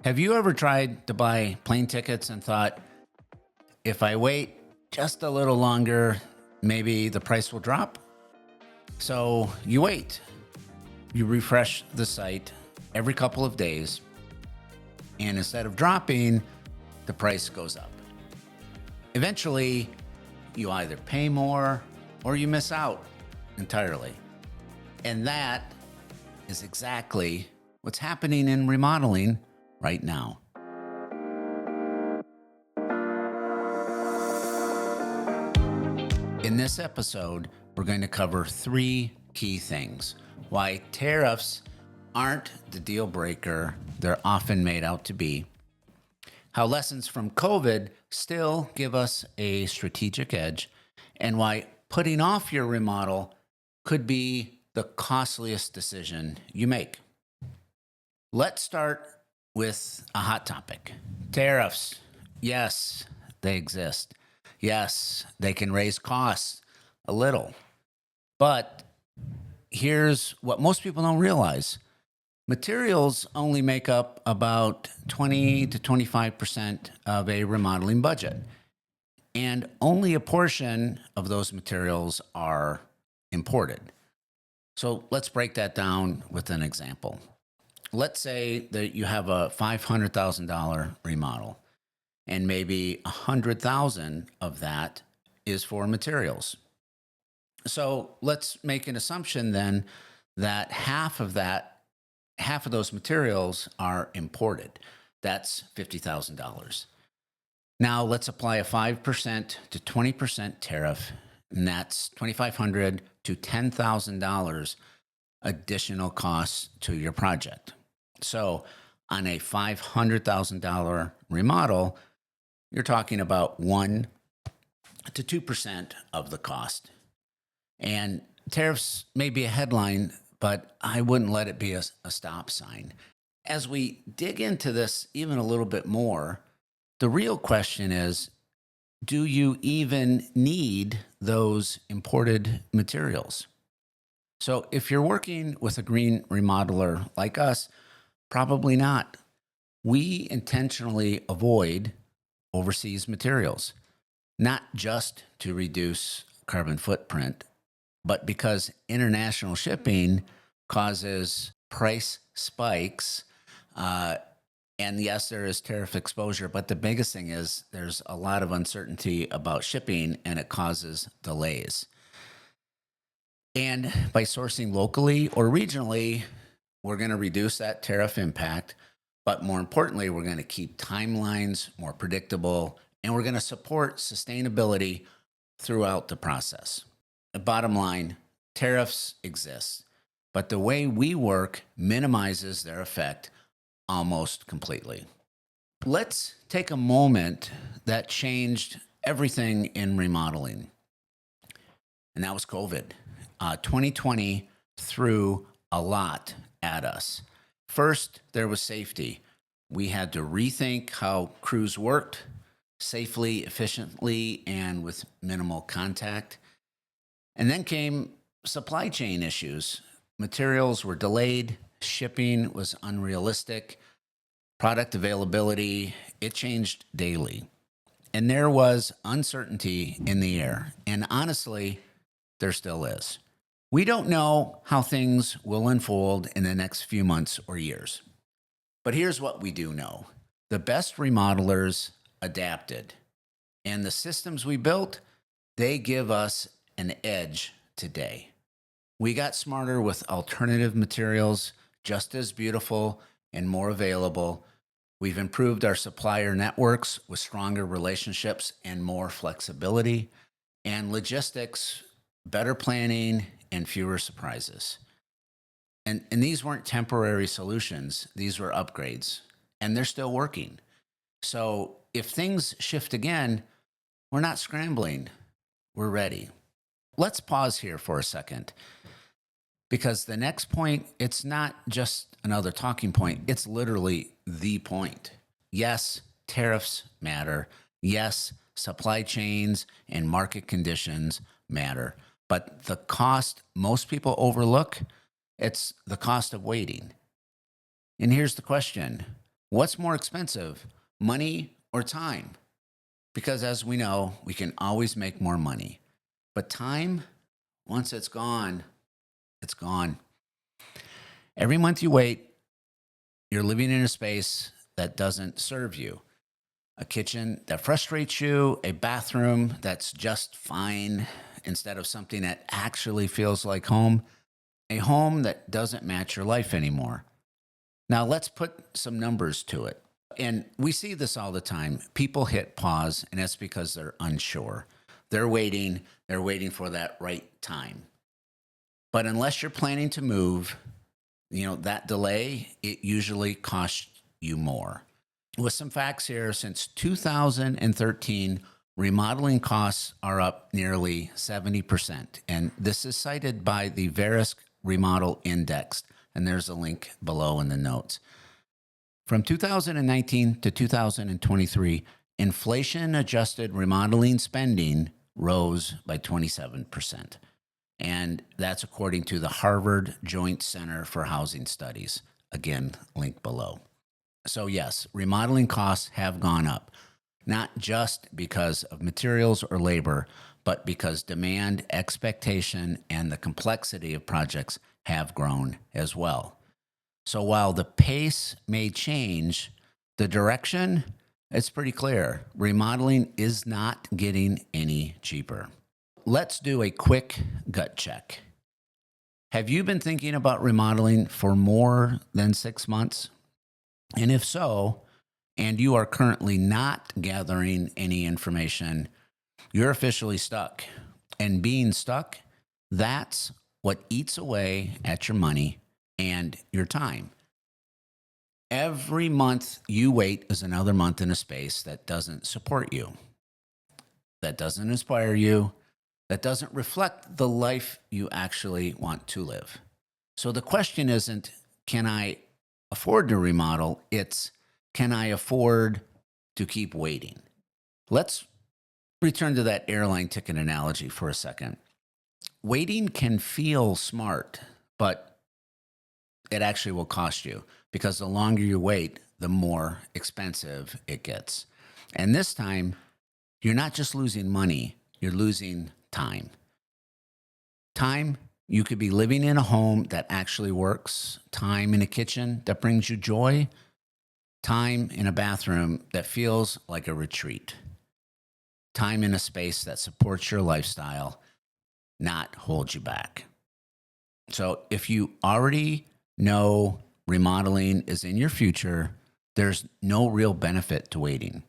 Have you ever tried to buy plane tickets and thought, if I wait just a little longer, maybe the price will drop? So you wait, you refresh the site every couple of days, and instead of dropping, the price goes up. Eventually, you either pay more or you miss out entirely. And that is exactly what's happening in remodeling right now. In this episode, we're going to cover three key things: why tariffs aren't the deal breaker they're often made out to be, how lessons from COVID still give us a strategic edge, and why putting off your remodel could be the costliest decision you make. Let's start with a hot topic: tariffs. Yes, they exist. Yes, they can raise costs a little. But here's what most people don't realize: materials only make up about 20 to 25% of a remodeling budget. And only a portion of those materials are imported. So let's break that down with an example. Let's say that you have a $500,000 remodel, and maybe $100,000 of that is for materials. So let's make an assumption then that half of those materials are imported. That's $50,000. Now let's apply a 5% to 20% tariff, and that's $2,500 to $10,000 additional costs to your project. So on a $500,000 remodel, you're talking about 1 to 2% of the cost. And tariffs may be a headline, but I wouldn't let it be a stop sign. As we dig into this even a little bit more, the real question is, do you even need those imported materials? So if you're working with a green remodeler like us, probably not. We intentionally avoid overseas materials, not just to reduce carbon footprint, but because international shipping causes price spikes. And yes, there is tariff exposure, but the biggest thing is there's a lot of uncertainty about shipping, and it causes delays. And by sourcing locally or regionally, we're going to reduce that tariff impact. But more importantly, we're going to keep timelines more predictable, and we're going to support sustainability throughout the process. The bottom line: tariffs exist, but the way we work minimizes their effect almost completely. Let's take a moment that changed everything in remodeling, and that was COVID. 2020 threw a lot at us. First, there was safety. We had to rethink how crews worked safely, efficiently, and with minimal contact. And then came supply chain issues. Materials were delayed, shipping was unrealistic, product availability, it changed daily. And there was uncertainty in the air. And honestly, there still is. We don't know how things will unfold in the next few months or years. But here's what we do know: the best remodelers adapted. And the systems we built, they give us an edge today. We got smarter with alternative materials, just as beautiful and more available. We've improved our supplier networks with stronger relationships and more flexibility, and logistics, better planning, and fewer surprises. And these weren't temporary solutions. These were upgrades, and they're still working. So if things shift again, we're not scrambling. We're ready. Let's pause here for a second, because the next point, it's not just another talking point. It's literally the point. Yes, tariffs matter. Yes, supply chains and market conditions matter. But the cost most people overlook, it's the cost of waiting. And here's the question: What's more expensive, money or time? Because as we know, we can always make more money. But time, once it's gone, it's gone. Every month you wait, you're living in a space that doesn't serve you. A kitchen that frustrates you, a bathroom that's just fine instead of something that actually feels like home, a home that doesn't match your life anymore. Now, let's put some numbers to it. And we see this all the time. People hit pause, and that's because they're unsure. They're waiting for that right time. But unless you're planning to move, that delay, it usually costs you more. With some facts here, since 2013, remodeling costs are up nearly 70%. And this is cited by the Verisk Remodel Index. And there's a link below in the notes. From 2019 to 2023, inflation-adjusted remodeling spending rose by 27%. And that's according to the Harvard Joint Center for Housing Studies. Again, link below. So yes, remodeling costs have gone up, not just because of materials or labor, but because demand, expectation, and the complexity of projects have grown as well. So while the pace may change, the direction, it's pretty clear. Remodeling is not getting any cheaper. Let's do a quick gut check. Have you been thinking about remodeling for more than 6 months? And if so, and you are currently not gathering any information, you're officially stuck. And being stuck, that's what eats away at your money and your time. Every month you wait is another month in a space that doesn't support you, that doesn't inspire you, that doesn't reflect the life you actually want to live. So the question isn't, can I afford to remodel? It's, can I afford to keep waiting? Let's return to that airline ticket analogy for a second. Waiting can feel smart, but it actually will cost you, because the longer you wait, the more expensive it gets. And this time, you're not just losing money, you're losing time. Time, you could be living in a home that actually works, time in a kitchen that brings you joy, time in a bathroom that feels like a retreat, time in a space that supports your lifestyle, not holds you back. So if you already know remodeling is in your future, there's no real benefit to waiting.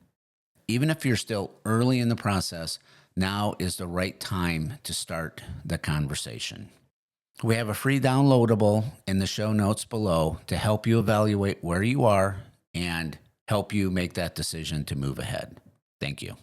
Even if you're still early in the process, now is the right time to start the conversation. We have a free downloadable in the show notes below to help you evaluate where you are and help you make that decision to move ahead. Thank you.